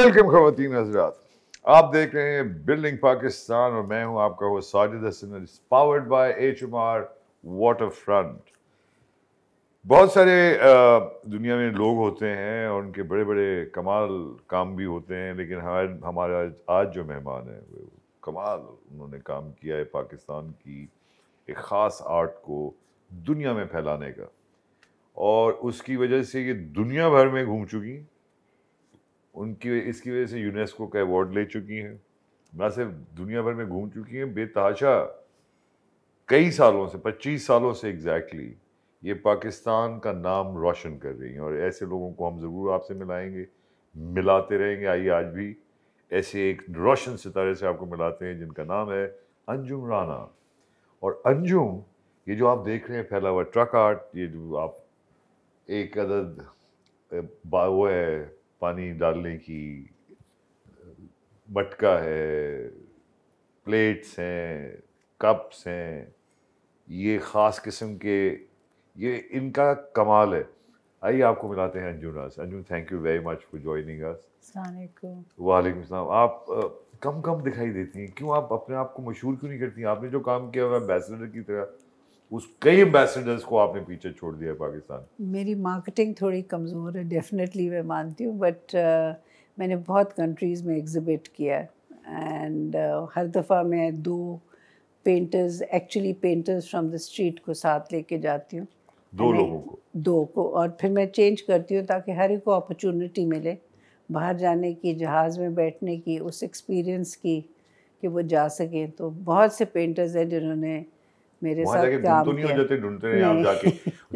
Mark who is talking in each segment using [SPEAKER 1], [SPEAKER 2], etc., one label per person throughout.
[SPEAKER 1] Welcome ख़वातीन हज़रात, आप देख रहे हैं बिल्डिंग पाकिस्तान और मैं हूं आपका host Sajid Hasan, powered by HMR waterfront. बहुत सारे दुनिया में लोग होते हैं और उनके बड़े बड़े कमाल काम भी होते हैं, लेकिन हमारा आज जो मेहमान है वो कमाल उन्होंने काम किया है पाकिस्तान की एक ख़ास आर्ट को दुनिया में फैलाने का, और उसकी वजह से ये दुनिया भर में घूम चुकी, उनकी इसकी वजह से यूनेस्को का अवार्ड ले चुकी हैं, ना सिर्फ दुनिया भर में घूम चुकी हैं, बेतहाशा कई सालों से 25 सालों से एग्जैक्टली ये पाकिस्तान का नाम रोशन कर रही हैं। और ऐसे लोगों को हम ज़रूर आपसे मिलाएंगे, मिलाते रहेंगे। आइए आज भी ऐसे एक रोशन सितारे से आपको मिलाते हैं जिनका नाम है अंजुम राना। और अंजुम, ये जो आप देख रहे हैं फैला हुआ ट्रक आर्ट, ये जो आप एक अदद वो है पानी डालने की मटका है, प्लेट्स हैं, कप्स हैं, ये ख़ास किस्म के, ये इनका कमाल है। आइए आपको मिलाते हैं अंजुम राना से। Anjum, thank you very much for joining us. वालेकुम सलाम। आप कम कम दिखाई देती हैं, क्यों आप अपने आप को मशहूर क्यों नहीं करती? आपने जो काम किया हुआ एम्बेसडर की तरह, उस कई एम्बेसडर्स को आपने पीछे छोड़ दिया है पाकिस्तान।
[SPEAKER 2] मेरी मार्केटिंग थोड़ी कमज़ोर है, डेफिनेटली मैं मानती हूँ, बट मैंने बहुत कंट्रीज़ में एग्जिबिट किया एंड हर दफ़ा मैं दो पेंटर्स फ्रॉम द स्ट्रीट को साथ लेके जाती हूँ, दो को, और फिर मैं चेंज करती हूँ ताकि हर एक को अपॉर्चुनिटी मिले बाहर जाने की, जहाज़ में बैठने की, उस एक्सपीरियंस की कि वो जा सकें। तो बहुत से पेंटर्स हैं जिन्होंने मेरे साथ काम
[SPEAKER 1] तो नहीं
[SPEAKER 2] किया।
[SPEAKER 1] हो जाते ढूंढते रहे आप जाके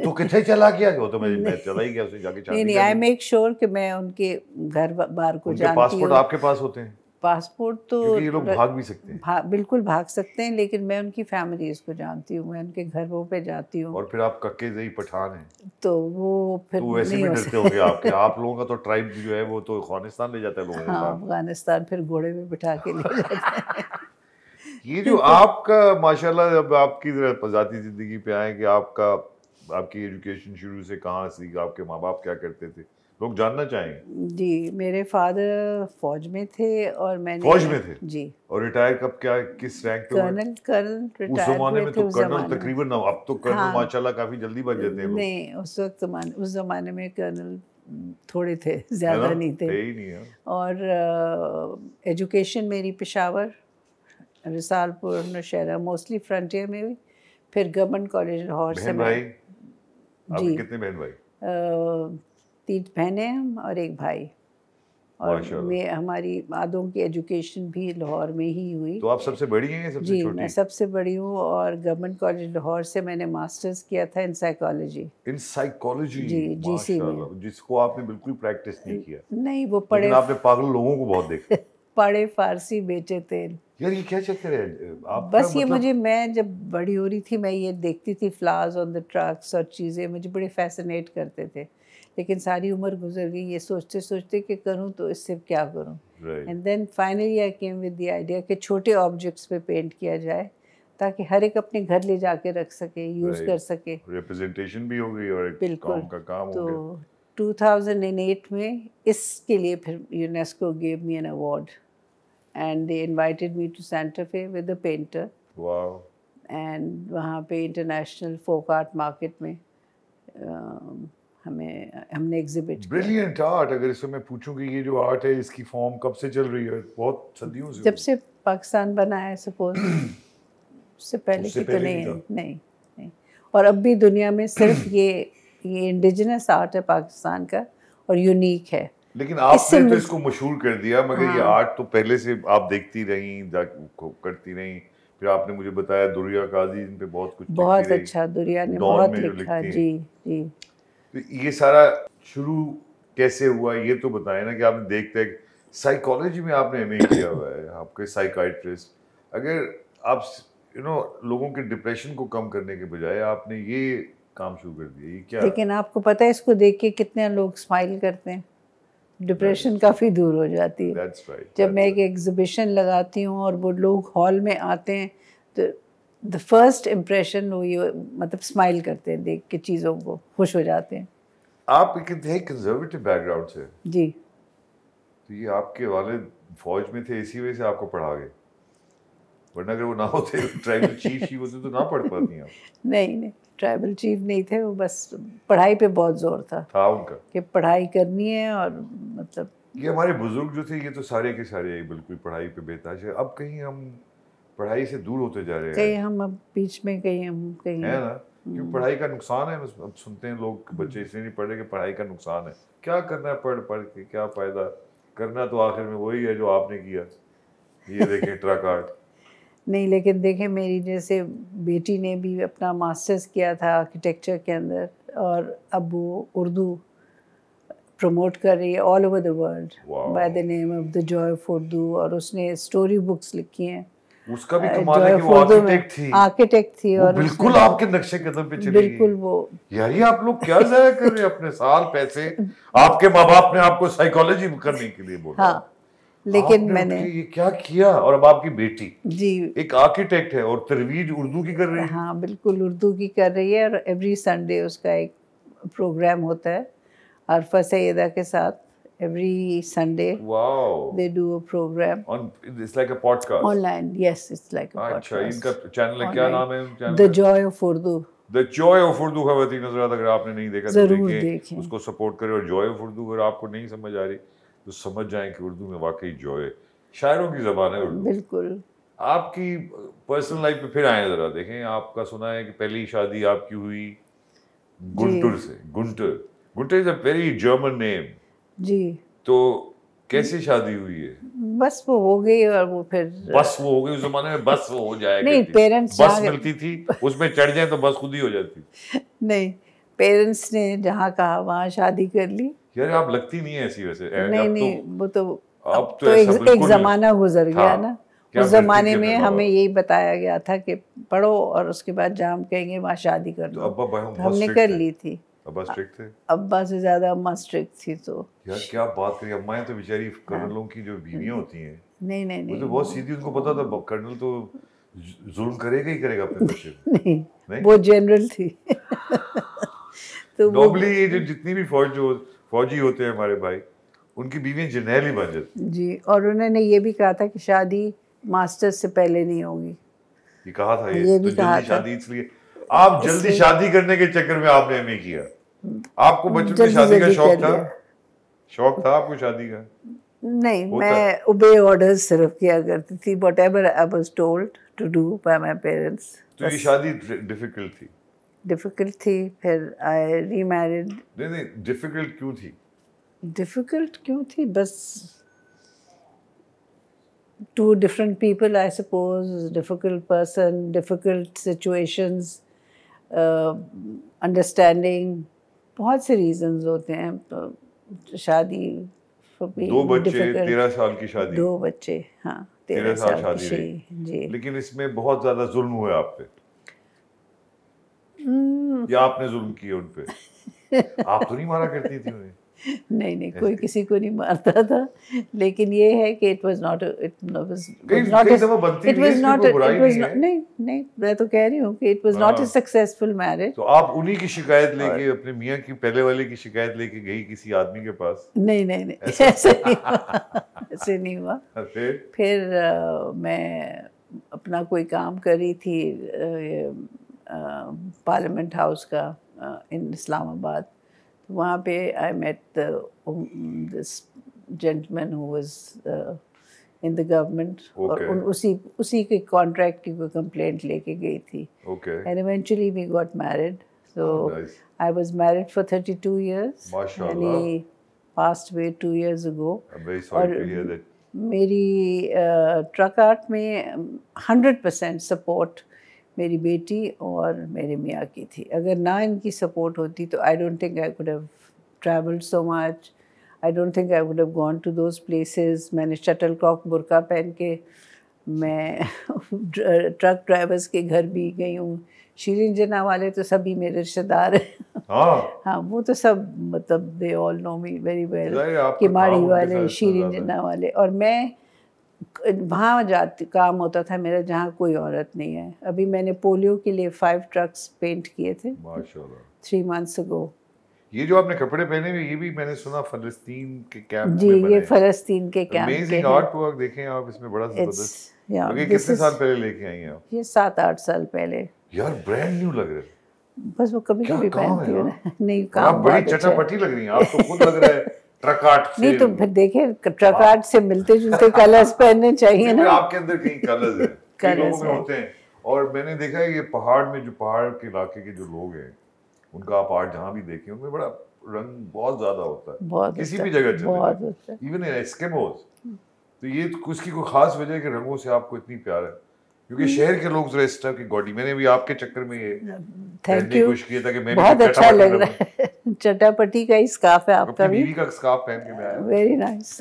[SPEAKER 1] तो कितने चला गया, वो तो मैं चला ही गया उसे जाके।
[SPEAKER 2] नहीं, आई मेक श्योर कि मैं उनके घर बार को जानती हूँ।
[SPEAKER 1] पासपोर्ट आपके पास होते हैं?
[SPEAKER 2] पासपोर्ट तो
[SPEAKER 1] क्योंकि ये लोग भाग भी सकते हैं।
[SPEAKER 2] बिल्कुल भाग सकते हैं, लेकिन मैं उनकी फैमिलीज़ को जानती हूँ, मैं उनके घरों पे जाती हूँ।
[SPEAKER 1] और फिर आप कक्के ज़ई पठान हैं
[SPEAKER 2] तो वो फिर
[SPEAKER 1] तो वैसे
[SPEAKER 2] नहीं
[SPEAKER 1] भी
[SPEAKER 2] हो
[SPEAKER 1] डरते होंगे आपके। आप लोगों का तो ट्राइब जो है वो तो अफगानिस्तान ले जाता है लोगों को।
[SPEAKER 2] हाँ, अफगानिस्तान फिर घोड़े में बिठा के ले जाते हैं।
[SPEAKER 1] ये जो आपका माशाल्लाह, जब आपकी ज़ाती ज़िंदगी पे आए कि आपकी एजुकेशन शुरू से कहाँ सी, आपके माँ बाप क्या करते थे, लोग जानना चाहेंगे।
[SPEAKER 2] जी, मेरे फादर फौज में थे और मैंने
[SPEAKER 1] फौज में थे
[SPEAKER 2] जी।
[SPEAKER 1] और रिटायर कब, क्या किस रैंक पे हुए?
[SPEAKER 2] कर्नल
[SPEAKER 1] उस
[SPEAKER 2] रिटायर
[SPEAKER 1] जमाने
[SPEAKER 2] हुए
[SPEAKER 1] में
[SPEAKER 2] थे
[SPEAKER 1] तो
[SPEAKER 2] उस
[SPEAKER 1] कर्नल
[SPEAKER 2] ज़माने में।
[SPEAKER 1] तकरीबन ना, अब तो कर्नल
[SPEAKER 2] हाँ,
[SPEAKER 1] माशाल्लाह काफी जल्दी बन जाते हैं लोग।
[SPEAKER 2] नहीं, उस ज़माने में कर्नल थोड़े थे, ज़्यादा नहीं थे।
[SPEAKER 1] ही नहीं है।
[SPEAKER 2] और एजुकेशन मेरी पेशावर, रिसालपुर, नौशहरा, मोस्टली फ्रंटियर में हुई। फिर गवर्नमेंट कॉलेज लाहौर से मैं।
[SPEAKER 1] आपके कितने बहन भाई?
[SPEAKER 2] 3 बहनें हम और 1 भाई। और हमारी आदों की एजुकेशन भी लाहौर में ही हुई।
[SPEAKER 1] तो आप सबसे बड़ी हैं या सबसे
[SPEAKER 2] जी,
[SPEAKER 1] छोटी?
[SPEAKER 2] मैं सबसे बड़ी हूँ और गवर्नमेंट कॉलेज लाहौर से मैंने मास्टर्स किया था इन साइकोलॉजी।
[SPEAKER 1] In psychology?
[SPEAKER 2] जी, जीसी में।
[SPEAKER 1] जिसको आपने बिल्कुल प्रैक्टिस नहीं किया।
[SPEAKER 2] नहीं, वो पढ़े,
[SPEAKER 1] लेकिन आपने पागल लोगों को बहुत देखा।
[SPEAKER 2] पढ़े फारसी, बेचे तेल।
[SPEAKER 1] यार ये क्या चक्कर है आपका?
[SPEAKER 2] बस ये मुझे, मैं जब बड़ी हो रही थी मैं ये देखती थी फ्लावर्स ऑन द ट्रक्स और चीज़ें मुझे बड़े फैसिनेट करते थे, लेकिन सारी उम्र गुजर गई ये सोचते सोचते कि करूं तो इससे क्या करूं। And then finally I came with the idea कि छोटे ऑब्जेक्ट्स पे पेंट किया जाए ताकि हर एक अपने घर ले जाके रख सके, यूज़ कर सके,
[SPEAKER 1] रिप्रेजेंटेशन भी हो गई और एक काम का काम हो गया।
[SPEAKER 2] तो 2008 में इसके लिए फिर UNESCO gave me an award and they invited me to Santa Fe with a painter.
[SPEAKER 1] Wow.
[SPEAKER 2] And वहाँ पे इंटरनेशनल फोक आर्ट मार्केट में हमने एग्जिबिट किया।
[SPEAKER 1] Brilliant art. अगर इसमें मैं पूछूं कि ये जो आर्ट है इसकी फॉर्म कब से चल रही है? बहुत सदियों से।
[SPEAKER 2] जब से पाकिस्तान बना है सपोज, उससे पहले की तो नहीं। और अब भी दुनिया में सिर्फ ये इंडिजिनस आर्ट है पाकिस्तान का और यूनिक है।
[SPEAKER 1] लेकिन आपने तो इसको मशहूर कर दिया, मगर ये आर्ट तो पहले से आप देखती रही, करती रही। फिर आपने मुझे बताया दुरिया काजी इन पे बहुत कुछ,
[SPEAKER 2] बहुत अच्छा, दुरिया ने बहुत लिखा। जी जी।
[SPEAKER 1] तो ये सारा शुरू कैसे हुआ ये तो बताएं ना, कि आपने देखते साइकोलॉजी में आपने एमए किया हुआ है, आपके साइकाइट्रिस्ट। अगर आप लोगों के डिप्रेशन को कम करने के बजाय आपने ये काम शुरू कर दिया, ये क्या?
[SPEAKER 2] लेकिन आपको पता है इसको देख के कितने लोग स्माइल करते हैं, डिप्रेशन काफ़ी दूर हो जाती है। जब मैं एक एग्जिबिशन लगाती हूँ और वो लोग हॉल में आते हैं तो द फर्स्ट इम्प्रेशन वो ये, मतलब स्माइल करते हैं देख के, चीज़ों को खुश हो जाते हैं।
[SPEAKER 1] आप एक कंजर्वेटिव बैकग्राउंड से?
[SPEAKER 2] जी।
[SPEAKER 1] तो ये आपके वालिद फौज में थे, इसी वजह से आपको पढ़ा गए, वरना अगर वो ना होते, ट्राइबल चीफ ही होते तो ना पढ़ पाती आप।
[SPEAKER 2] नहीं नहीं, ट्राइबल चीफ नहीं थे वो, बस पढ़ाई पे बहुत जोर था
[SPEAKER 1] उनका
[SPEAKER 2] कि पढ़ाई करनी है। और मतलब
[SPEAKER 1] ये हमारे बुजुर्ग जो थे ये तो सारे के सारे बिल्कुल पढ़ाई पे बेताज है। अब कहीं हम पढ़ाई से दूर होते जा रहे हैं,
[SPEAKER 2] कहीं हम अब बीच में कहीं हम कहीं
[SPEAKER 1] है ना, क्योंकि पढ़ाई का नुकसान है। बस अब सुनते हैं लोग, बच्चे इसलिए नहीं पढ़ रहे कि पढ़ाई का नुकसान है। क्या करना है पढ़ पढ़ के, क्या फायदा, करना तो आखिर में वही है जो आपने किया। ये देखें ट्रक आर्ट।
[SPEAKER 2] नहीं, लेकिन देखें मेरी जैसे बेटी ने भी अपना मास्टर्स किया था आर्किटेक्चर के अंदर, और अब वो उर्दू प्रमोट कर रही है all over the world by the name of the Joy of Urdu. और उसने स्टोरी बुक्स लिखी हैं।
[SPEAKER 1] उसका भी कमाल है कि वो आर्किटेक्ट थी
[SPEAKER 2] और
[SPEAKER 1] बिल्कुल आपके नक्शे कदम पे चली
[SPEAKER 2] बिल्कुल वो।
[SPEAKER 1] यार ये आप लोग क्या जाया कर रहे हैं अपने साल पैसे। आपके माँ बाप ने आपको साइकोलॉजी करने के लिए बोला।
[SPEAKER 2] हाँ, लेकिन मैंने
[SPEAKER 1] ये क्या किया। और अब आपकी बेटी
[SPEAKER 2] जी
[SPEAKER 1] एक आर्किटेक्ट है और तरवीज उर्दू की कर रही है।
[SPEAKER 2] हाँ बिल्कुल, उर्दू की कर रही है। और एवरी संडे उसका एक प्रोग्राम होता है अरफा सैयदा के साथ। Every Sunday they do a program
[SPEAKER 1] on, it's like a podcast
[SPEAKER 2] online. Yes, it's like a podcast.
[SPEAKER 1] अच्छा, इनका चैनल है, क्या नाम है channel?
[SPEAKER 2] The Joy of Urdu.
[SPEAKER 1] The Joy of Urdu ख़वातीन हज़रात, अगर आपने नहीं देखा तो
[SPEAKER 2] देखें,
[SPEAKER 1] उसको सपोर्ट करें। और Joy of Urdu अगर आपको नहीं समझ आ रही तो समझ जाएं कि उर्दू में वाकई जॉय, शायरों की ज़बान है उर्दू।
[SPEAKER 2] बिल्कुल।
[SPEAKER 1] आपकी पर्सनल लाइफ पे फिर आए ज़रा देखें। आपका सुना है कि पहली शादी आपकी हुई गुंटुर से। Gunter is a very German name जी। तो कैसी शादी हुई है?
[SPEAKER 2] बस वो हो गई। और वो फिर
[SPEAKER 1] बस वो हो गई, उस जमाने में बस वो हो जाएगा।
[SPEAKER 2] नहीं, पेरेंट्स
[SPEAKER 1] बस मिलती थी, उसमें चढ़ जाए तो बस खुद ही हो जाती।
[SPEAKER 2] नहीं, पेरेंट्स ने जहाँ कहा वहाँ शादी कर ली।
[SPEAKER 1] यार आप लगती नहीं है ऐसी वैसे।
[SPEAKER 2] नहीं, वो तो अब तो एक जमाना गुजर गया ना। उस जमाने में हमें यही बताया गया था कि पढ़ो और उसके बाद जहाँ हम कहेंगे वहाँ शादी कर लो। तो हमने कर ली थी।
[SPEAKER 1] अब्बा स्ट्रिक्ट थे?
[SPEAKER 2] अब्बा से ज्यादा अम्मा स्ट्रिक्ट थी। तो
[SPEAKER 1] यार क्या बात करी, अम्माएं तो बेचारी कर्नलों की जो बीवियां होती हैं।
[SPEAKER 2] नहीं,
[SPEAKER 1] तो बहुत सीधी, उनको पता था कर्नल तो जुल्म करेगा ही करेगा अपने बच्चे पे।
[SPEAKER 2] नहीं, वो जनरल थी।
[SPEAKER 1] तो नॉर्मली ये जो जितनी भी फौजी होते हैं हमारे भाई, उनकी बीवियां जर्नैल ही बन जाती
[SPEAKER 2] जी। और उन्होंने ये भी कहा था कि शादी मास्टर्स से पहले नहीं होगी।
[SPEAKER 1] ये कहा था। ये भी तो जल्दी शादी, इसलिए आप जल्दी शादी करने के चक्कर में आपने एमए किया। आपको बचपन में शादी का शौक था आपको शादी का?
[SPEAKER 2] नहीं, मैं ओबे ऑर्डर्स सिर्फ किया करती थी, whatever I was told to do by my parents.
[SPEAKER 1] तो ये शादी डिफिकल्ट थी?
[SPEAKER 2] डिफिकल्ट थी। फिर आई रीमैरिड।
[SPEAKER 1] नहीं, डिफिकल्ट क्यों थी?
[SPEAKER 2] डिफिकल्ट क्यों थी? बस two different people, I suppose. Difficult person, difficult situations, understanding, बहुत से reasons होते हैं। तो शादी
[SPEAKER 1] 2 बच्चे, 13 साल की शादी।
[SPEAKER 2] 2 बच्चे, हाँ 13 साल शादी जी।
[SPEAKER 1] लेकिन इसमें बहुत ज्यादा जुल्म हुआ आप पे, या आपने जुल्म किया उन पे? आप तो नहीं मारा करती थी उन्हें?
[SPEAKER 2] नहीं, कोई किसी को नहीं मारता था। लेकिन ये है कि it was not नहीं, मैं तो कह रही हूँ कि it was not a successful marriage।
[SPEAKER 1] तो आप उन्हीं की शिकायत लेके, अपने मियाँ की पहले वाले की शिकायत लेके गई किसी आदमी के पास?
[SPEAKER 2] नहीं, ऐसे नहीं हुआ। फिर मैं अपना कोई काम कर रही थी पार्लियामेंट हाउस का इन इस्लामाबाद। वहाँ पे I met this gentleman who was in the government. और उसी के कॉन्ट्रैक्ट की कोई कंप्लेंट लेके गई थी। And eventually we got married. So I was married for 32 years and he passed away 2 years ago।
[SPEAKER 1] I'm very sorry to hear that।
[SPEAKER 2] मेरी truck art में 100% सपोर्ट मेरी बेटी और मेरे मियाँ की थी। अगर ना इनकी सपोर्ट होती तो I don't think I could have travelled so much. I don't think I would have gone to those places. मैंने शटलकॉक बुर्का पहन के मैं ट्रक ड्राइवर्स के घर भी गई हूँ। शीरीन जना वाले तो सभी मेरे रिश्तेदार हैं। हाँ, वो तो सब मतलब they all know me very well. Keamari वाले, शीरीन जना वाले। और मैं वहाँ जाती, काम होता था मेरा जहाँ कोई औरत नहीं है। अभी मैंने पोलियो के लिए 5 ट्रक्स पेंट किए थे 3 months ago।
[SPEAKER 1] ये जो आपने कपड़े पहने हुए ये भी मैंने सुना फलस्तीन के कैंप
[SPEAKER 2] जी,
[SPEAKER 1] में बने
[SPEAKER 2] ये
[SPEAKER 1] हैं।
[SPEAKER 2] फ़लस्तीन के कैंप के
[SPEAKER 1] अमेजिंग
[SPEAKER 2] हैं।
[SPEAKER 1] आर्ट वर्क देखें आप इसमें बड़ा जबरदस्त।
[SPEAKER 2] या
[SPEAKER 1] और ये
[SPEAKER 2] दिस
[SPEAKER 1] कितने
[SPEAKER 2] इज,
[SPEAKER 1] साल पहले लेके आई हैं आप?
[SPEAKER 2] ये 7-8 साल पहले।
[SPEAKER 1] यार ब्रांड न्यू लग रहे हैं।
[SPEAKER 2] बस वो कभी
[SPEAKER 1] क्या
[SPEAKER 2] कभी
[SPEAKER 1] काम
[SPEAKER 2] पहनती
[SPEAKER 1] है
[SPEAKER 2] हूँ
[SPEAKER 1] ना?
[SPEAKER 2] ना। नहीं,
[SPEAKER 1] और आप
[SPEAKER 2] काम
[SPEAKER 1] बड़ी
[SPEAKER 2] बहुत अच्छा है।
[SPEAKER 1] चटापटी लग रही हैं। आप तो खुद लग रहा है ट्रक आर्ट से।
[SPEAKER 2] नहीं तो फिर देखे ट्रक आर्ट से मिलते जुलते कलर्स पहनने चाहिए
[SPEAKER 1] नहीं,
[SPEAKER 2] ना।
[SPEAKER 1] आपके अंदर कहीं कलर्स हैं, कई लोगों
[SPEAKER 2] कलर्स
[SPEAKER 1] में
[SPEAKER 2] है।
[SPEAKER 1] होते हैं। और मैंने देखा है ये पहाड़ में जो पहाड़ के इलाके के जो लोग हैं उनका आप आर्ट जहाँ भी देखें उनमें बड़ा रंग बहुत ज्यादा होता है।
[SPEAKER 2] बहुत
[SPEAKER 1] किसी
[SPEAKER 2] होता
[SPEAKER 1] भी
[SPEAKER 2] है,
[SPEAKER 1] जगह चले
[SPEAKER 2] बहुत
[SPEAKER 1] जाएं,
[SPEAKER 2] होता है।
[SPEAKER 1] Even Eskimos. तो ये उसकी कोई खास वजह है कि रंगों से आपको इतनी प्यार है? क्योंकि शहर के लोग जरा इस तरह की गॉडी, मैंने भी आपके चक्कर में ये
[SPEAKER 2] थैंक
[SPEAKER 1] पहनने की
[SPEAKER 2] यू,
[SPEAKER 1] कोशिश किया था कि मैं भी
[SPEAKER 2] बहुत अच्छा
[SPEAKER 1] चटापटी
[SPEAKER 2] लग
[SPEAKER 1] लगूं।
[SPEAKER 2] रहा है। चटापटी का ही स्कार्फ है आपका
[SPEAKER 1] अपनी
[SPEAKER 2] भी।
[SPEAKER 1] बीवी का स्कार्फ पहन के मैं आया।
[SPEAKER 2] Very nice.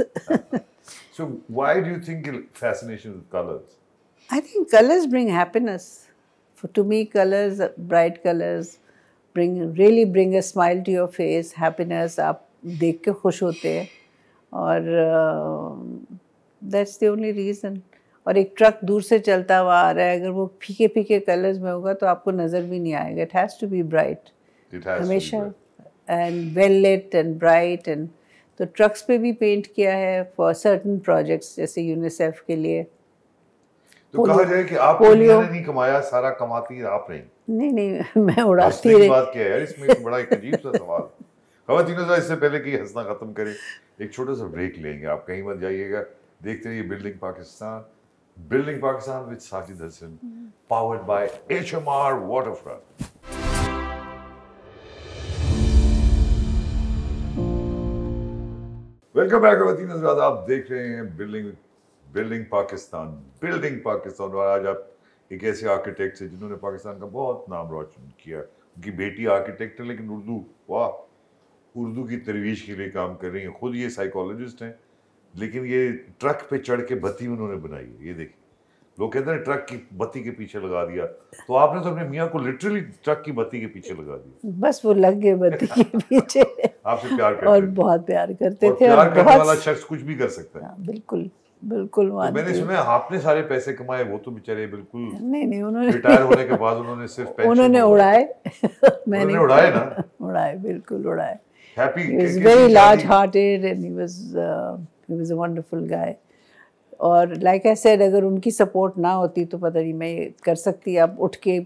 [SPEAKER 1] So why do you think fascination with colors?
[SPEAKER 2] I think colors bring happiness. To me, colors, bright colors, bring a smile to your face, happiness. आप देख के खुश होते हैं और that's the only reason. और एक truck दूर से चलता हुआ आ रहा है, अगर वो फीके फीके कलर्स में होगा तो आपको नज़र भी नहीं आएगा. It has to be bright.
[SPEAKER 1] It has
[SPEAKER 2] हमेशा
[SPEAKER 1] to be bright.
[SPEAKER 2] and well lit and bright and तो ट्रक्स पे भी पेंट किया है फॉर सर्टन प्रोजेक्ट्स जैसे यूनिसेफ के लिए.
[SPEAKER 1] तो कहा जाए कि आपकी
[SPEAKER 2] पोलियो
[SPEAKER 1] मियां ने नहीं कमाया, सारा कमाती आप रही।
[SPEAKER 2] नहीं नहीं मैं उड़ाती
[SPEAKER 1] हंसने की
[SPEAKER 2] रही.
[SPEAKER 1] बात क्या है यार, इसमें एक बड़ा एक अजीब सा सवाल। खवातीनों से इससे पहले कि हंसना खत्म करें एक छोटा सा ब्रेक लेंगे, आप कहीं मत जाइएगा, देखते रहिए building Pakistan with Sajid Hasan, powered by HMR waterfront. Welcome back खवातीनों, आप देख रहे हैं बिल्डिंग पाकिस्तान। और आज आप एक ऐसे आर्किटेक्ट से जिन्होंने पाकिस्तान का बहुत नाम रोशन किया। उनकी बेटी आर्किटेक्ट है लेकिन उर्दू की तरवीज के लिए काम कर रही हैं। खुद ये साइकोलॉजिस्ट हैं, लेकिन ये ट्रक पे चढ़ के बत्ती उन्होंने बनाई है। ये देखिए, लोग कहते हैं ट्रक की बत्ती के पीछे लगा दिया, तो आपने तो अपने मियाँ को लिटरली ट्रक की बत्ती के पीछे लगा दिया।
[SPEAKER 2] बस वो लग गए बत्ती के पीछे।
[SPEAKER 1] आपसे प्यार करते
[SPEAKER 2] और
[SPEAKER 1] थे।
[SPEAKER 2] बहुत प्यार करते
[SPEAKER 1] और
[SPEAKER 2] थे।
[SPEAKER 1] प्यार
[SPEAKER 2] और
[SPEAKER 1] करने वाला
[SPEAKER 2] बहुत
[SPEAKER 1] शख्स कुछ भी कर सकता है।
[SPEAKER 2] बिल्कुल बिल्कुल
[SPEAKER 1] तो मैंने
[SPEAKER 2] मानती हूँ.
[SPEAKER 1] सुना है आपने सारे पैसे कमाए, वो तो बेचारे बिल्कुल
[SPEAKER 2] नहीं उन्होंने
[SPEAKER 1] रिटायर होने के बाद उन्होंने सिर्फ पेंशन
[SPEAKER 2] उन्होंने उड़ाए.
[SPEAKER 1] उन्होंने उड़ाए ना।
[SPEAKER 2] उड़ाए, बिल्कुल उड़ाए.
[SPEAKER 1] Happy
[SPEAKER 2] He was very large hearted and he was a wonderful guy. और like I said, अगर उनकी सपोर्ट ना होती तो पता नहीं मैं ये कर सकती. अब उठ के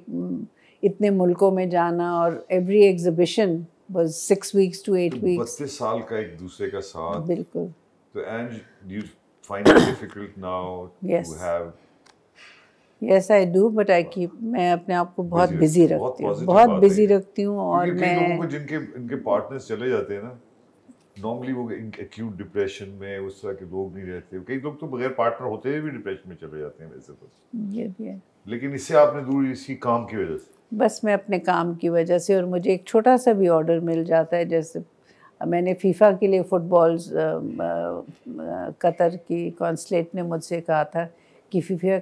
[SPEAKER 2] इतने मुल्कों में जाना और every exhibition was 6 weeks to 8 weeks.
[SPEAKER 1] 32 साल का एक दूसरे का साथ।
[SPEAKER 2] बिल्कुल.
[SPEAKER 1] तो and you find it difficult now
[SPEAKER 2] Yes.
[SPEAKER 1] to have
[SPEAKER 2] Yes, I do, but I keep मैं अपने आप को बहुत
[SPEAKER 1] Busy
[SPEAKER 2] बिजी
[SPEAKER 1] रखती हूँ।
[SPEAKER 2] रखती हूँ,
[SPEAKER 1] बहुत
[SPEAKER 2] बहुत
[SPEAKER 1] positive
[SPEAKER 2] बिजी
[SPEAKER 1] बात है।
[SPEAKER 2] रखती हूँ. और
[SPEAKER 1] क्योंकि कई लोगों
[SPEAKER 2] मैं
[SPEAKER 1] को जिनके इनके पार्टनर्स चले जाते हैं ना, नॉर्मली वो एक्यूट डिप्रेशन में उस तरह के लोग नहीं रहते। कई लोग तो बगैर पार्टनर होते हुए भी डिप्रेशन में चले जाते हैं वैसे तो।
[SPEAKER 2] ये भी है.
[SPEAKER 1] लेकिन इससे आपने दूर इसी काम की वजह से।
[SPEAKER 2] बस मैं अपने काम की वजह से, और मुझे एक छोटा सा भी ऑर्डर मिल जाता है. जैसे मैंने फीफा के लिए फुटबॉल्स, कतर की कॉन्सलेट ने मुझसे कहा था कि फीफा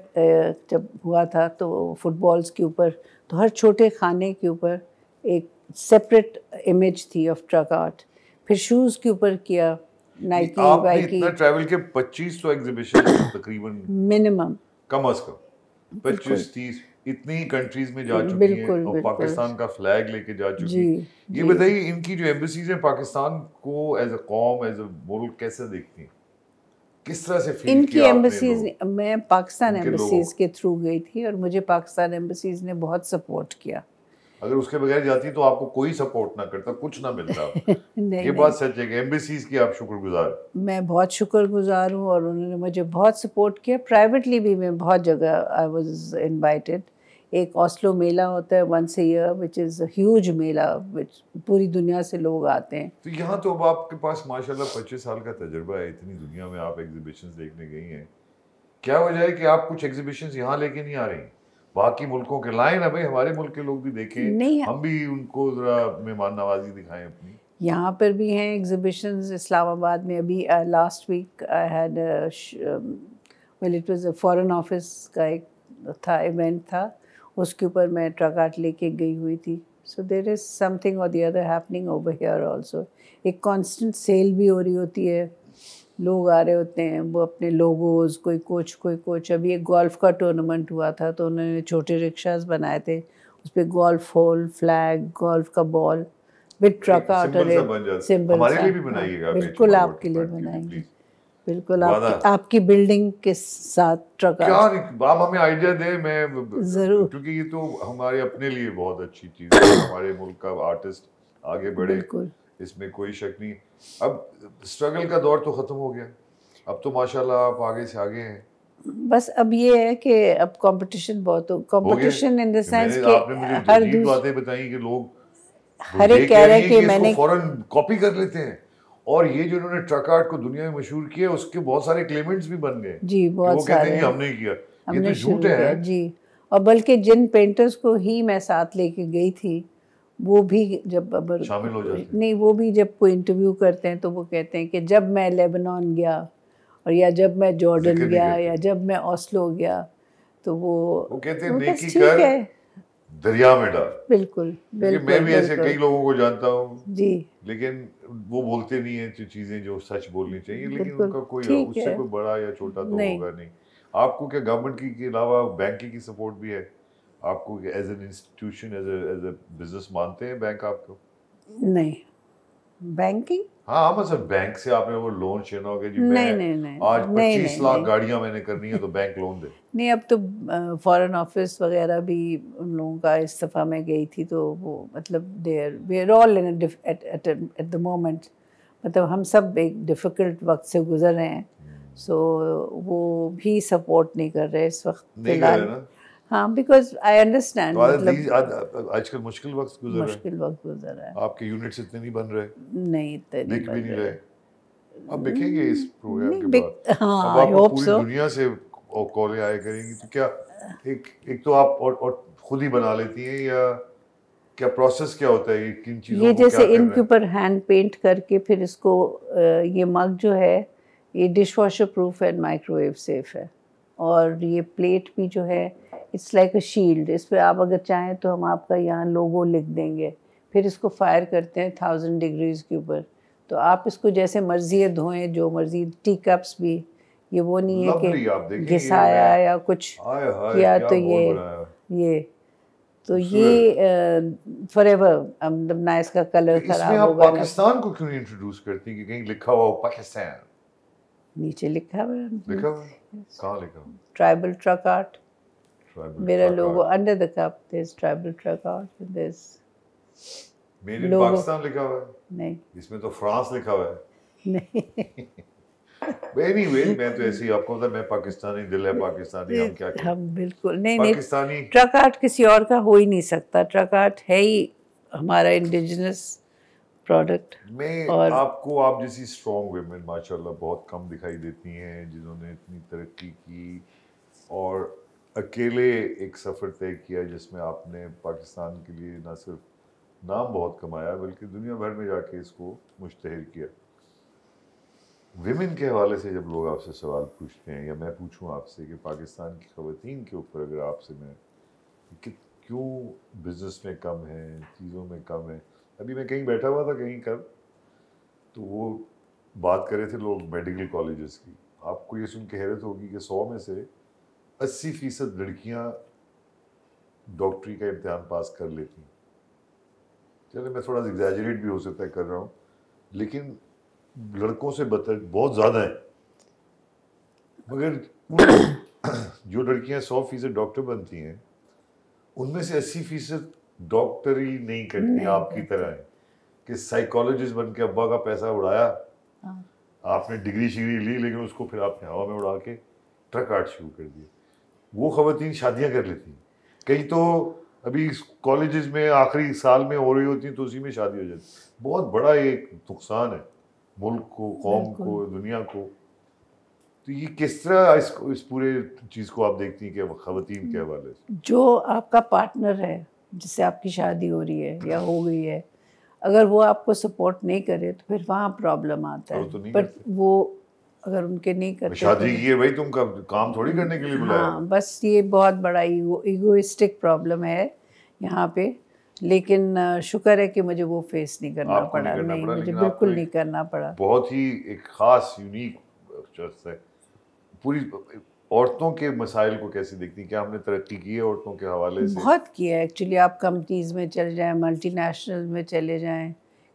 [SPEAKER 2] जब हुआ था तो फुटबॉल्स के ऊपर, तो हर छोटे खाने के ऊपर एक सेपरेट इमेज थी ऑफ ट्रक आर्ट. फिर शूज़ के ऊपर किया, नाइकी
[SPEAKER 1] आपने
[SPEAKER 2] वाइकी.
[SPEAKER 1] इतना ट्रैवल के 25 तो एग्जीबिशन तकरीबन
[SPEAKER 2] मिनिमम.
[SPEAKER 1] कम अज कम 25-30 इतनी ही कंट्रीज में जा चुकी हैं और पाकिस्तान का फ्लैग लेके जा चुकी हैं। ये बताइए, इनकी जो एम्बेसीज हैं पाकिस्तान को एज अ कॉम, एज अ मुल्क कैसे देखती हैं? किस तरह से फील
[SPEAKER 2] इनकी
[SPEAKER 1] किया आपने
[SPEAKER 2] एम्बेसीज,
[SPEAKER 1] लोग?
[SPEAKER 2] मैं पाकिस्तान
[SPEAKER 1] उनके
[SPEAKER 2] एम्बेसीज के थ्रू गई थी और मुझे पाकिस्तान एम्बेसीज ने बहुत सपोर्ट किया.
[SPEAKER 1] अगर उसके बगैर जाती तो आपको कोई सपोर्ट ना करता, कुछ ना मिलता।
[SPEAKER 2] नहीं,
[SPEAKER 1] ये बात सच है कि एम्बेसीज की आप शुक्रगुजार।
[SPEAKER 2] मैं बहुत शुक्रगुजार हूँ और उन्होंने मुझे बहुत सपोर्ट किया. प्राइवेटली भी मैं बहुत जगह आई वाज इनवाइटेड. एक ओस्लो मेला होता है once a year, which is a huge mela, which पूरी दुनिया से लोग आते हैं.
[SPEAKER 1] तो यहाँ तो अब आपके पास माशाल्लाह 25 साल का तजुर्बा है, इतनी दुनिया में आप एग्जीबिशंस देखने गई हैं। क्या वजह है कि आप कुछ एग्जीबिशंस यहाँ लेके नहीं आ रही? बाकी मुल्कों के लाए ना भाई, हमारे मुल्क के लोग भी देखें,
[SPEAKER 2] नहीं,
[SPEAKER 1] हम भी उनको जरा मेहमान नवाजी दिखाएं अपनी।
[SPEAKER 2] यहाँ पर भी हैं एग्जीबिशंस. इस्लामाबाद में अभी last week I had well, it was a foreign office का एक था, इवेंट था, उसके ऊपर मैं ट्रक आर्ट लेके गई हुई थी. सो देयर इज़ समथिंग और the other happening over here also. एक कांस्टेंट सेल भी हो रही होती है, लोग आ रहे होते हैं, वो अपने लोगोज, कोई कोच. अभी एक गोल्फ का टूर्नामेंट हुआ था तो उन्होंने छोटे रिक्शास बनाए थे, उस पर गोल्फ होल, फ्लैग, गोल्फ का ball, with truck out
[SPEAKER 1] symbol सा बन जाता।
[SPEAKER 2] सिंबल
[SPEAKER 1] हमारे
[SPEAKER 2] सा,
[SPEAKER 1] लिए भी बनाइएगा आप
[SPEAKER 2] बिल्कुल
[SPEAKER 1] HMR
[SPEAKER 2] आपके लिए
[SPEAKER 1] वाटरफ्रंट के लिए,
[SPEAKER 2] बनाएंगे,
[SPEAKER 1] प्लीज।
[SPEAKER 2] बिल्कुल
[SPEAKER 1] वादा।
[SPEAKER 2] आपकी बिल्डिंग के साथ ट्रक
[SPEAKER 1] क्या
[SPEAKER 2] आउट
[SPEAKER 1] आप हमें आइडिया दें, मैं
[SPEAKER 2] जरूर,
[SPEAKER 1] क्योंकि ये तो हमारे अपने लिए बहुत अच्छी चीज़ है, हमारे मुल्क का आर्टिस्ट आगे बढ़े,
[SPEAKER 2] बिल्कुल।
[SPEAKER 1] इसमें कोई शक नहीं। अब स्ट्रगल का दौर तो ख़त्म हो गया, अब तो माशाल्लाह आप आगे से आगे हैं।
[SPEAKER 2] बस अब ये है कि अब कंपटीशन बहुत हो, कंपटीशन इन द सेंस
[SPEAKER 1] मैंने
[SPEAKER 2] कि
[SPEAKER 1] आपने मुझे
[SPEAKER 2] हर
[SPEAKER 1] अजीब बातें बताई कि लोग
[SPEAKER 2] हर
[SPEAKER 1] ये
[SPEAKER 2] एक
[SPEAKER 1] कह
[SPEAKER 2] कह
[SPEAKER 1] रही
[SPEAKER 2] रहे
[SPEAKER 1] हैं
[SPEAKER 2] कि
[SPEAKER 1] कि
[SPEAKER 2] मैंने
[SPEAKER 1] इसको फौरन कॉपी कर लेते हैं, और ये जो इन्होंने ट्रक आर्ट को दुनिया में मशहूर किया उसके बहुत सारे क्लेमेंट्स भी बन गए
[SPEAKER 2] जी,
[SPEAKER 1] कि
[SPEAKER 2] बहुत
[SPEAKER 1] वो कहते हैं
[SPEAKER 2] सारे
[SPEAKER 1] कि हमने किया, ये
[SPEAKER 2] हमने
[SPEAKER 1] तो
[SPEAKER 2] शुरू
[SPEAKER 1] झूठ है।
[SPEAKER 2] किया जी। और बल्कि जिन पेंटर्स को ही मैं साथ लेके गई थी वो भी जब अब
[SPEAKER 1] शामिल हो जाते हैं।
[SPEAKER 2] नहीं, वो भी जब कोई इंटरव्यू करते हैं तो वो कहते हैं कि जब मैं लेबनान गया और या जब मैं जॉर्डन
[SPEAKER 1] जिक्र नहीं
[SPEAKER 2] गया
[SPEAKER 1] करते।
[SPEAKER 2] या जब मैं ओस्लो गया तो वो
[SPEAKER 1] कहते हैं
[SPEAKER 2] बस
[SPEAKER 1] नेकी
[SPEAKER 2] ठीक
[SPEAKER 1] कर
[SPEAKER 2] है,
[SPEAKER 1] दरिया में डाल।
[SPEAKER 2] बिल्कुल
[SPEAKER 1] क्योंकि
[SPEAKER 2] बिल्कुल
[SPEAKER 1] मैं भी ऐसे
[SPEAKER 2] बिल्कुल
[SPEAKER 1] कई लोगों को जानता हूँ,
[SPEAKER 2] जी,
[SPEAKER 1] लेकिन वो बोलते नहीं है जो चीजें जो सच बोलनी चाहिए, लेकिन
[SPEAKER 2] बिल्कुल
[SPEAKER 1] उनका कोई
[SPEAKER 2] ठीक
[SPEAKER 1] उससे
[SPEAKER 2] है।
[SPEAKER 1] कोई बड़ा या छोटा तो
[SPEAKER 2] नहीं,
[SPEAKER 1] होगा नहीं। आपको क्या गवर्नमेंट की के अलावा बैंक की सपोर्ट भी है? आपको as an institution as a business मानते हैं बैंक आपको?
[SPEAKER 2] नहीं बैंकिंग,
[SPEAKER 1] हाँ, मतलब बैंक से आपने वो लोन छीना होगा जी, मैं
[SPEAKER 2] नहीं नहीं नहीं
[SPEAKER 1] आज
[SPEAKER 2] नहीं
[SPEAKER 1] 25
[SPEAKER 2] नहीं
[SPEAKER 1] लाख
[SPEAKER 2] नहीं
[SPEAKER 1] गाड़ियां मैंने करनी है तो बैंक लोन दे।
[SPEAKER 2] नहीं, अब तो फॉरेन ऑफिस वगैरह भी उन लोगों का, इस दफ़ा मैं गई थी तो वो मतलब there we are all in at the moment, मतलब हम सब एक डिफ़िकल्ट वक्त से गुजर रहे हैं, सो वो भी सपोर्ट नहीं कर रहे इस वक्त
[SPEAKER 1] नहीं कर रहे
[SPEAKER 2] फिलहाल।
[SPEAKER 1] ना,
[SPEAKER 2] हाँ, बिकॉज आई अंडरस्टैंड,
[SPEAKER 1] तो
[SPEAKER 2] मतलब
[SPEAKER 1] आजकल मुश्किल वक्त गुजर रहा है,
[SPEAKER 2] मुश्किल वक्त गुजर रहा है,
[SPEAKER 1] आपके यूनिट्स इतने नहीं बन रहे,
[SPEAKER 2] नहीं इतने नहीं
[SPEAKER 1] दिख भी
[SPEAKER 2] बन
[SPEAKER 1] नहीं
[SPEAKER 2] रहे।
[SPEAKER 1] रहे। अब दिखेंगे इस प्रोग्राम
[SPEAKER 2] नहीं
[SPEAKER 1] के बाद,
[SPEAKER 2] हाँ,
[SPEAKER 1] अब
[SPEAKER 2] आई
[SPEAKER 1] आपको
[SPEAKER 2] होप
[SPEAKER 1] पूरी
[SPEAKER 2] सो।
[SPEAKER 1] दुनिया से कॉलें आया करेंगी, तो क्या एक तो आप और खुद ही बना लेती हैं, या क्या प्रोसेस क्या होता है, किन चीज़ों
[SPEAKER 2] ये
[SPEAKER 1] को क्या
[SPEAKER 2] जैसे
[SPEAKER 1] करना
[SPEAKER 2] इनके
[SPEAKER 1] है?
[SPEAKER 2] ऊपर हैंड पेंट करके फिर इसको ये मग जो है ये dish washer proof and microwave safe है, और ये प्लेट भी जो है इट्स लाइक अ शील्ड, इस पर आप अगर चाहें तो हम आपका यहाँ लोगो लिख देंगे, फिर इसको फायर करते हैं 1000 डिग्रीज के ऊपर, तो आप इसको जैसे मर्जी है धोएं, जो मर्जी। टी कप्स भी, ये वो नहीं है
[SPEAKER 1] लवली, आप
[SPEAKER 2] कि
[SPEAKER 1] देखें ये
[SPEAKER 2] घिसाया
[SPEAKER 1] मैं,
[SPEAKER 2] या कुछ
[SPEAKER 1] हाय हाय
[SPEAKER 2] किया
[SPEAKER 1] क्या
[SPEAKER 2] तो
[SPEAKER 1] बोर्ड बनाया,
[SPEAKER 2] ये तो
[SPEAKER 1] खूबसूरत।
[SPEAKER 2] ये फॉरएवर, मतलब ना इसका
[SPEAKER 1] तो
[SPEAKER 2] कलर
[SPEAKER 1] इसमें
[SPEAKER 2] खराब
[SPEAKER 1] आप
[SPEAKER 2] होगा ना,
[SPEAKER 1] पाकिस्तान को क्यों नहीं इंट्रोड्यूस करती कि कहीं लिखा हुआ हो पाकिस्तान?
[SPEAKER 2] नीचे लिखा हुआ
[SPEAKER 1] लिखा हुआ है? कहाँ लिखा हुआ?
[SPEAKER 2] ट्राइबल ट्रक आर्ट,
[SPEAKER 1] ट्राइबल
[SPEAKER 2] मेरा
[SPEAKER 1] truck
[SPEAKER 2] logo
[SPEAKER 1] art,
[SPEAKER 2] under the cup there is tribal truck art, there is
[SPEAKER 1] made in
[SPEAKER 2] logo
[SPEAKER 1] Pakistan लिखा हुआ है,
[SPEAKER 2] नहीं
[SPEAKER 1] इसमें तो फ्रांस लिखा हुआ है।
[SPEAKER 2] नहीं
[SPEAKER 1] एनीवे, मैं तो ऐसे ही आपको पता, मैं पाकिस्तानी, दिल है पाकिस्तानी, हम क्या करें,
[SPEAKER 2] हम बिल्कुल नहीं नहीं,
[SPEAKER 1] पाकिस्तानी।
[SPEAKER 2] ट्रक आर्ट किसी और का हो ही नहीं सकता, ट्रक आर्ट है ही हमारा इंडिजिनस प्रोडक्ट।
[SPEAKER 1] मैं
[SPEAKER 2] और
[SPEAKER 1] आपको, आप जैसी स्ट्रॉन्ग वुमेन माशाल्लाह बहुत कम दिखाई देती हैं जिन्होंने इतनी तरक्की की और अकेले एक सफ़र तय किया जिसमें आपने पाकिस्तान के लिए ना सिर्फ नाम बहुत कमाया बल्कि दुनिया भर में जाके इसको मुश्तहर किया। विमेन के हवाले से जब लोग आपसे सवाल पूछते हैं, या मैं पूछूं आपसे कि पाकिस्तान की ख़वातीन के ऊपर अगर आपसे मैं कि क्यों बिज़नेस में कम है, चीज़ों में कम है। अभी मैं कहीं बैठा हुआ था कहीं कल, तो वो बात कर रहे थे लोग मेडिकल कॉलेजेस की। आपको ये सुन के हैरत होगी कि 100 में से 80% लड़कियां डॉक्टरी का इम्तिहान पास कर लेती हैं। चलो मैं थोड़ा एग्जैजरेट भी हो सकता है कर रहा हूँ, लेकिन लड़कों से बहुत ज़्यादा है। मगर जो लड़कियां 100% डॉक्टर बनती हैं उनमें से 80% डॉक्टरी नहीं करती, आपकी तरह है कि साइकोलॉजिस्ट बन के अब्बा का पैसा उड़ाया, आपने डिग्री शिग्री ली, लेकिन उसको फिर आपने हवा में उड़ा के ट्रक आर्ट शुरू कर दिया। वो ख़वातीन शादियां कर लेती हैं, कई तो अभी कॉलेजेस में आखिरी साल में हो रही होती हैं तो उसी में शादी हो जाती। बहुत बड़ा एक नुकसान है मुल्क को, कौम को, दुनिया को। तो ये किस तरह इस पूरे चीज़ को आप देखती हैं कि ख़वातीन के हवाले से? जो
[SPEAKER 2] आपका पार्टनर है जिससे आपकी शादी हो रही है या हो गई है, अगर वो आपको सपोर्ट नहीं करे तो फिर वहाँ प्रॉब्लम आता है।
[SPEAKER 1] तो नहीं
[SPEAKER 2] पर
[SPEAKER 1] करते।
[SPEAKER 2] वो अगर उनके नहीं करते
[SPEAKER 1] शादी की है भाई, तुम काम थोड़ी करने के लिए बुलाया।
[SPEAKER 2] हाँ, बस ये बहुत बड़ा ईगोइस्टिक प्रॉब्लम है यहाँ पे, लेकिन शुक्र है कि मुझे वो फेस नहीं करना पड़ा। नहीं, मुझे बिल्कुल नहीं करना पड़ा।
[SPEAKER 1] बहुत ही एक खास यूनिक शख्स है। पूरी औरतों के मसाइल को कैसे देखती हैं? क्या हमने तरक्की की है औरतों के हवाले से?
[SPEAKER 2] बहुत किया है एक्चुअली। आप कंपनीज में चले जाएं, मल्टीनेशनल में चले जाएं,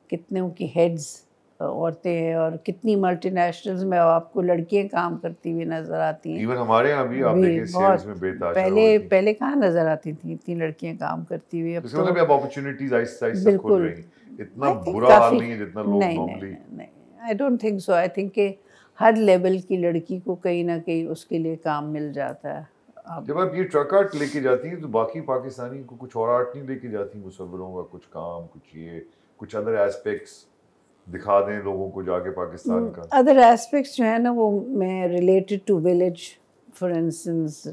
[SPEAKER 2] कितने की हेड्स औरतें हैं, और कितनी मल्टीनेशनल्स में आपको लड़कियां काम करती हुई नजर आती हैं।
[SPEAKER 1] इवन हमारे यहाँ भी आप
[SPEAKER 2] अभी
[SPEAKER 1] देखें सेल्स में बेताशा
[SPEAKER 2] पहले
[SPEAKER 1] होती।
[SPEAKER 2] पहले कहाँ नज़र आती थी इतनी लड़कियां काम करती हुई, अब
[SPEAKER 1] इसका
[SPEAKER 2] तो
[SPEAKER 1] मतलब अब अपॉर्चुनिटीज आहिस्ता आहिस्ता खुल
[SPEAKER 2] बिल्कुल।
[SPEAKER 1] रही हैं। इतना
[SPEAKER 2] आई थिंक
[SPEAKER 1] बुरा हाल
[SPEAKER 2] काफ़ी,
[SPEAKER 1] नहीं है जितना लोग
[SPEAKER 2] नहीं
[SPEAKER 1] नॉर्मली।
[SPEAKER 2] नहीं, आई don't think so. I think कि हर लेवल की लड़की को कहीं ना कहीं उसके लिए काम मिल जाता है। अब
[SPEAKER 1] जब आप ये ट्रक आर्ट लेके जाती हैं तो बाकी पाकिस्तानी को कुछ और आर्ट नहीं लेके जाती, मुसव्वरों का कुछ काम, कुछ ये कुछ अदर एस्पेक्ट्स दिखा दें लोगों को जाके पाकिस्तान का?
[SPEAKER 2] अदर एस्पेक्ट्स जो है ना, वो मैं related to village, for instance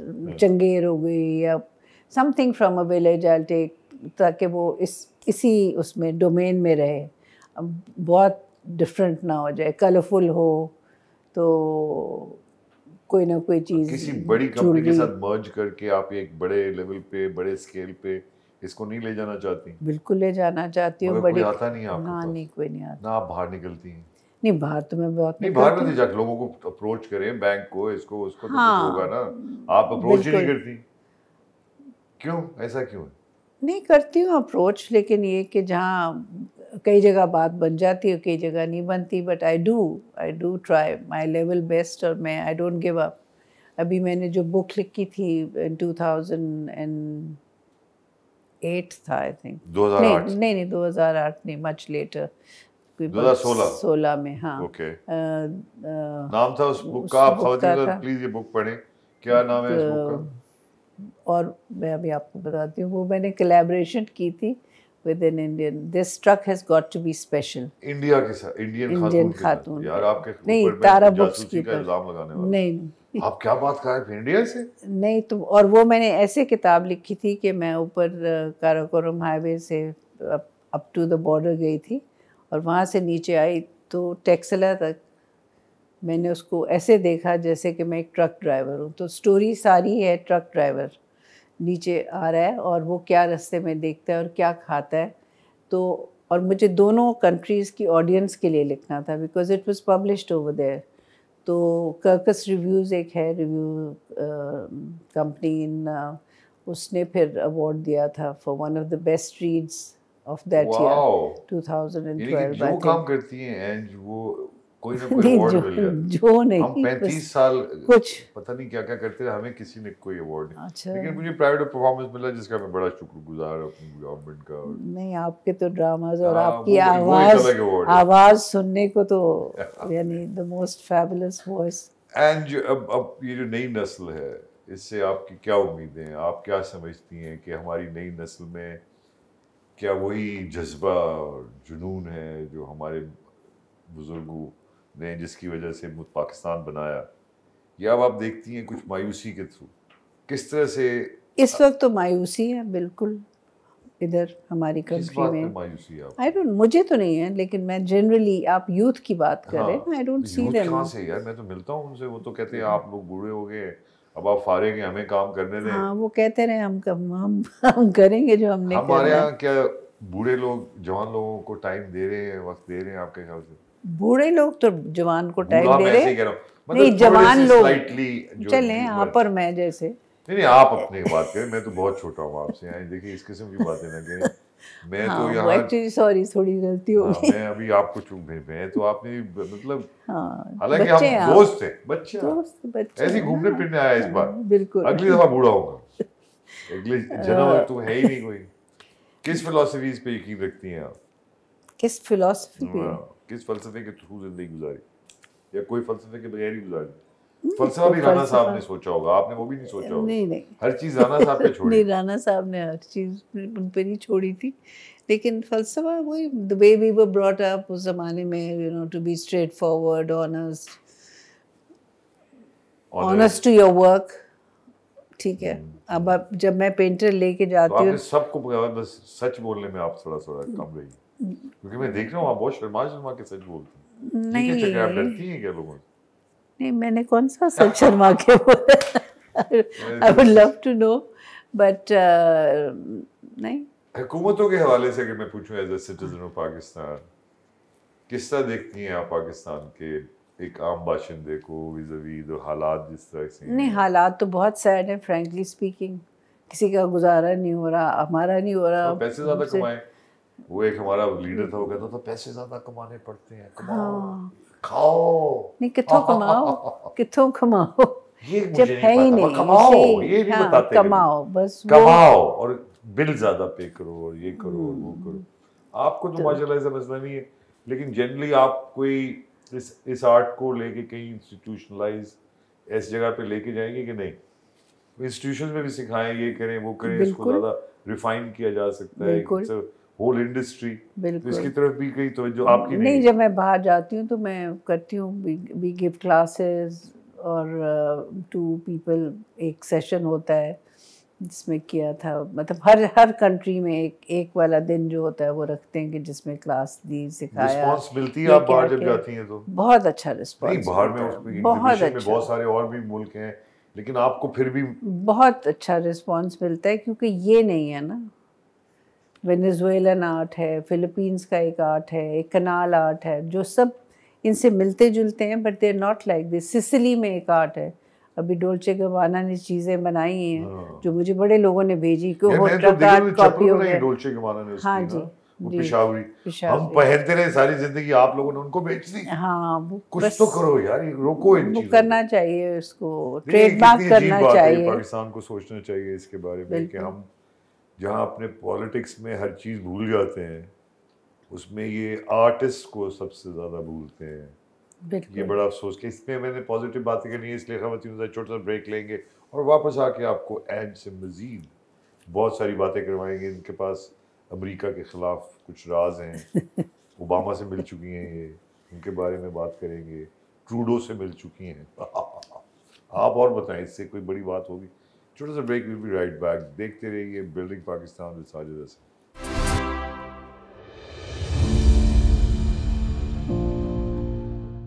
[SPEAKER 2] चंगेर हो गई या something from a village I take, ताकि वो इसी उसमें डोमेन में रहे, अब बहुत डिफरेंट ना हो जाए, कलरफुल हो, तो कोई ना कोई चीज़
[SPEAKER 1] किसी बड़ी कंपनी के साथ मर्ज करके आप एक बड़े लेवल पे, बड़े स्केल पे इसको नहीं ले जाना चाहती?
[SPEAKER 2] बिल्कुल ले जाना चाहती हूँ।
[SPEAKER 1] मगर
[SPEAKER 2] बड़ी
[SPEAKER 1] कोई आता नहीं है आपके
[SPEAKER 2] ना,
[SPEAKER 1] पास?
[SPEAKER 2] नहीं कोई नहीं आता।
[SPEAKER 1] ना आप बाहर निकलती हैं?
[SPEAKER 2] नहीं, बाहर तो मैं बहुत
[SPEAKER 1] नहीं, बाहर
[SPEAKER 2] निकलती
[SPEAKER 1] में
[SPEAKER 2] हूँ।
[SPEAKER 1] जाके लोगों को अप्रोच करें, बैंक को, इसको उसको, तो
[SPEAKER 2] हाँ,
[SPEAKER 1] कुछ होगा ना। आप अप्रोच ही नहीं
[SPEAKER 2] बिल्कुल।
[SPEAKER 1] करती, क्यों? ऐसा क्यों है?
[SPEAKER 2] नहीं करती हूँ अप्रोच, लेकिन ये कि जहाँ कई जगह बात बन जाती है, कई जगह नहीं बनती, but I do try my level best, और मैं आई डोंट गिव अप। अभी मैंने जो बुक लिखी थी 2008 था आई थिंक,
[SPEAKER 1] 2008?
[SPEAKER 2] नहीं 2008 नहीं, मच लेटर, 2016 में। हाँ,
[SPEAKER 1] ओके। नाम था उस बुक का, आप खवातीन प्लीज ये बुक पढ़ें, क्या नाम है इस बुक का?
[SPEAKER 2] और मैं अभी आपको बताती हूँ, वो मैंने कोलैबोरेशन की थी with an Indian. This truck has got to be special.
[SPEAKER 1] India के साथ, इंडियन खातून के साथ? यार आपके
[SPEAKER 2] नहीं,
[SPEAKER 1] ऊपर
[SPEAKER 2] तारा
[SPEAKER 1] मैं
[SPEAKER 2] बुक्स
[SPEAKER 1] जासूसी
[SPEAKER 2] की
[SPEAKER 1] का इल्जाम लगाने वाला।
[SPEAKER 2] नहीं
[SPEAKER 1] आप क्या बात कर रहे हैं, इंडिया से?
[SPEAKER 2] नहीं, तो और वो मैंने ऐसे किताब लिखी थी कि मैं ऊपर काराकोरम हाईवे से अप टू द बॉर्डर गई थी, और वहाँ से नीचे आई तो टेक्सला तक मैंने उसको ऐसे देखा जैसे कि मैं एक ट्रक ड्राइवर हूँ। तो स्टोरी सारी है, ट्रक ड्राइवर नीचे आ रहा है और वो क्या रास्ते में देखता है और क्या खाता है। तो और मुझे दोनों कंट्रीज़ की ऑडियंस के लिए लिखना था, because it was published over there. तो कर्कस रिव्यूज़ एक है रिव्यू कंपनी इन, उसने फिर अवार्ड दिया था for one of the best reads of that year 2012।
[SPEAKER 1] जो काम करती हैं एंड वो कोई ना कोई
[SPEAKER 2] नहीं,
[SPEAKER 1] अवार्ड मिल गया।
[SPEAKER 2] जो नहीं,
[SPEAKER 1] हम 35 साल
[SPEAKER 2] कुछ
[SPEAKER 1] पता नहीं क्या क्या करते रहे, हमें किसी ने कोई अवार्ड नहीं।
[SPEAKER 2] अच्छा,
[SPEAKER 1] लेकिन मुझे प्राइड ऑफ परफॉर्मेंस मिला, जिसका मैं बड़ा शुक्रगुजार हूं अपनी गवर्नमेंट का।
[SPEAKER 2] नहीं, आपके तो ड्रामाज और
[SPEAKER 1] हाँ,
[SPEAKER 2] आपकी आवाज सुनने को तो यानी the most fabulous voice.
[SPEAKER 1] And अब ये जो नई नस्ल है, इससे आपकी क्या उम्मीदें हैं? आप क्या समझती हैं कि हमारी नई नस्ल में क्या वही जज्बा और जुनून है जो हमारे बुजुर्गों ने, जिसकी वजह से पाकिस्तान बनाया, या अब आप देखती हैं कुछ मायूसी के थ्रू? किस तरह से
[SPEAKER 2] इस वक्त तो मायूसी है बिल्कुल इधर हमारी कंट्री में।
[SPEAKER 1] मायूसी है?
[SPEAKER 2] आई डोंट, मुझे तो नहीं है, लेकिन मैं जनरली, आप यूथ की बात कर रहे हैं, आई डोंट सी देम।
[SPEAKER 1] कहाँ से यार, मैं तो मिलता हूँ उनसे, वो तो कहते हैं आप लोग बूढ़े हो गए, अब आप फारिग हैं, हमें काम करने दें।
[SPEAKER 2] हाँ, वो कहते रहे हम करेंगे जो हमने करना है।
[SPEAKER 1] हमारे यहाँ क्या बूढ़े लोग जवान लोगों को टाइम दे रहे हैं, वक्त दे रहे हैं आपके ख्याल से?
[SPEAKER 2] बूढ़े लोग तो जवान को टाइम दे रहे हैं।
[SPEAKER 1] मतलब
[SPEAKER 2] नहीं, जवान लोग चलें आप और मैं जैसे।
[SPEAKER 1] नहीं, आप अपनी बात करें, मैं तो बहुत छोटा हूँ आपसे। यहाँ देखिए, इस किस्म की बातें ना करें। मैं
[SPEAKER 2] हाँ,
[SPEAKER 1] तो यहाँ
[SPEAKER 2] एक्चुअली सॉरी, थोड़ी गलती हो गई।
[SPEAKER 1] मैं अभी आपको चूक मैं तो आपने मतलब,
[SPEAKER 2] हाँ,
[SPEAKER 1] हालांकि हम दोस्त थे, बच्चे ऐसे घूमने फिरने आया इस बार।
[SPEAKER 2] बिल्कुल,
[SPEAKER 1] अगली दफा बूढ़ा होगा, अगले जन्म तो है ही नहीं कोई। किस फिलॉसफीज पे यकीन रखती हैं आप?
[SPEAKER 2] किस फिलॉसफी पे?
[SPEAKER 1] किस फलसफे के थ्रू जिंदगी गुजारी, या कोई फलसफे के बगैर ही गुजारी? फलसफा भी राणा साहब ने सोचा होगा, आपने वो भी नहीं सोचा होगा।
[SPEAKER 2] नहीं,
[SPEAKER 1] हर चीज राणा साहब पे छोड़ी।
[SPEAKER 2] नहीं, राणा साहब ने हर चीज उन पे नहीं छोड़ी थी, लेकिन फलसफा वही the way we were brought up उस जमाने में, you know, to be straightforward, honest to your work. ठीक है, अब जब मैं पेंटर लेके जाती हूँ,
[SPEAKER 1] आपने सबको बस सच बोलने में आप थोड़ा कम रही, क्योंकि मैं देख रहा हूँ आप बहुत शर्मा के सच बोलती हैं। नहीं, आप डरती हैं क्या लोगों से?
[SPEAKER 2] नहीं, मैंने कौन सा सच शर्मा के बोला? I would love to know, but नहीं।
[SPEAKER 1] हुकूमतों के हवाले से अगर मैं पूछूं as a citizen of Pakistan, किस तरह देखती हैं आप पाकिस्तान के एक आम बाशिंदे को विज़ावी दो हालात जिस तरह से?
[SPEAKER 2] नहीं, हालात तो बहुत सैड है, फ्रैंकली स्पीकिंग। किसी का गुजारा नहीं हो रहा, हमारा नहीं हो रहा।
[SPEAKER 1] पैसे ज़्यादा कमाएं, वो एक हमारा लीडर था, वो कहता था पैसे ज्यादा कमाने पड़ते हैं, कमाओ
[SPEAKER 2] हाँ
[SPEAKER 1] खाओ।
[SPEAKER 2] नहीं, कित्थों कमाओ, कित्थों कमाओ,
[SPEAKER 1] ये
[SPEAKER 2] जब
[SPEAKER 1] मुझे
[SPEAKER 2] है
[SPEAKER 1] नहीं
[SPEAKER 2] ही
[SPEAKER 1] पता,
[SPEAKER 2] नहीं
[SPEAKER 1] पर कमाओ,
[SPEAKER 2] इसी।
[SPEAKER 1] ये नहीं
[SPEAKER 2] हाँ
[SPEAKER 1] बताते कभी।
[SPEAKER 2] कमाओ, बस वो।
[SPEAKER 1] कमाओ और बिल ज्यादा पे करो और ये करो और वो करो। आपको तो
[SPEAKER 2] तो
[SPEAKER 1] माशाल्लाह ऐसा मसला नहीं है, लेकिन जनरली आप कोई इस आर्ट को लेके कहीं इंस्टीट्यूशनलाइज ऐसी जगह पे लेके जाएंगे कि नहीं? इंस्टीट्यूशन में भी सिखाएं, ये करें वो करें, इसको
[SPEAKER 2] बिल्कुल
[SPEAKER 1] ज्यादा रिफाइन किया जा सकता है,
[SPEAKER 2] बिल्कुल
[SPEAKER 1] इट्स अ होल इंडस्ट्री, तो इसकी
[SPEAKER 2] बिल्कुल।
[SPEAKER 1] तरफ भी कहीं तो जो आपकी नहीं
[SPEAKER 2] नहीं,
[SPEAKER 1] है।
[SPEAKER 2] जब मैं बाहर जाती हूँ तो मैं करती हूँ, वी गिव क्लासेस, और टू पीपल एक सेशन होता है जिसमें किया था, मतलब हर हर कंट्री में एक एक वाला दिन जो होता है वो रखते हैं कि जिसमें क्लास दी, सिखाया
[SPEAKER 1] रिस्पॉन्स मिलती है
[SPEAKER 2] ये
[SPEAKER 1] आप
[SPEAKER 2] क्या
[SPEAKER 1] बाहर जब
[SPEAKER 2] क्या।
[SPEAKER 1] जाती हैं तो?
[SPEAKER 2] बहुत अच्छा
[SPEAKER 1] नहीं,
[SPEAKER 2] रिस्पॉन्स
[SPEAKER 1] बाहर में
[SPEAKER 2] मिलता है,
[SPEAKER 1] उसमें
[SPEAKER 2] बहुत
[SPEAKER 1] एग्जीबिशन में
[SPEAKER 2] अच्छा,
[SPEAKER 1] बहुत सारे और भी मुल्क हैं, लेकिन आपको फिर भी
[SPEAKER 2] बहुत अच्छा रिस्पॉन्स मिलता है, क्योंकि ये नहीं है ना, वेनेजुएलन आर्ट है, फिलीपींस का एक आर्ट है, एक कनाल आर्ट है, जो सब इनसे मिलते जुलते हैं, but they are not like this. Sicily में एक आर्ट है, अभी डोल्चे गबाना ने चीज़ें बनाई हैं
[SPEAKER 1] हाँ।
[SPEAKER 2] जो मुझे बड़े लोगों ने भेजी कि
[SPEAKER 1] यार
[SPEAKER 2] हो
[SPEAKER 1] मैंने तो
[SPEAKER 2] ट्रक
[SPEAKER 1] देखा,
[SPEAKER 2] आर्ट कॉपी
[SPEAKER 1] चप्पल
[SPEAKER 2] हो
[SPEAKER 1] बनाई
[SPEAKER 2] गया।
[SPEAKER 1] डोल्चे गबाना ने
[SPEAKER 2] हाँ
[SPEAKER 1] उसकी
[SPEAKER 2] जी
[SPEAKER 1] ना, वो
[SPEAKER 2] जी,
[SPEAKER 1] पिशावरी। हम
[SPEAKER 2] पिशावरी।
[SPEAKER 1] पहनते रहे सारी जिंदगी, आप लोगों ने उनको बेच दी।
[SPEAKER 2] हाँ वो
[SPEAKER 1] कुछ
[SPEAKER 2] बस
[SPEAKER 1] तो करो यार, ये रोको इन
[SPEAKER 2] वो
[SPEAKER 1] चीजों
[SPEAKER 2] करना
[SPEAKER 1] को।
[SPEAKER 2] चाहिए, उसको
[SPEAKER 1] देखिए
[SPEAKER 2] ट्रेडमार्क
[SPEAKER 1] कितनी अजीब
[SPEAKER 2] करना
[SPEAKER 1] बात है, ये
[SPEAKER 2] चाहिए।
[SPEAKER 1] पाकिस्तान को सोचना चाहिए इसके बारे में कि
[SPEAKER 2] बिल्कुल
[SPEAKER 1] हम जहाँ अपने पॉलिटिक्स में हर चीज़ भूल जाते हैं, उसमें ये आर्टिस्ट को सबसे ज़्यादा भूलते हैं। ये
[SPEAKER 2] बिल्कुल।
[SPEAKER 1] बड़ा अफसोस कि इसमें मैंने पॉजिटिव बातें करनी है, इसलिए ख़वातीन से छोटा सा ब्रेक लेंगे और वापस आके आपको एड से मज़ीद बहुत सारी बातें करवाएंगे। इनके पास अमेरिका के ख़िलाफ़ कुछ राज हैं, ओबामा से मिल चुकी हैं ये, उनके बारे में बात करेंगे, ट्रूडो से मिल चुकी हैं। आप और बताएं, इससे कोई बड़ी बात होगी? छोटा सा break, will be right back. देखते रहिए बिल्डिंग पाकिस्तान विद साजिद हसन।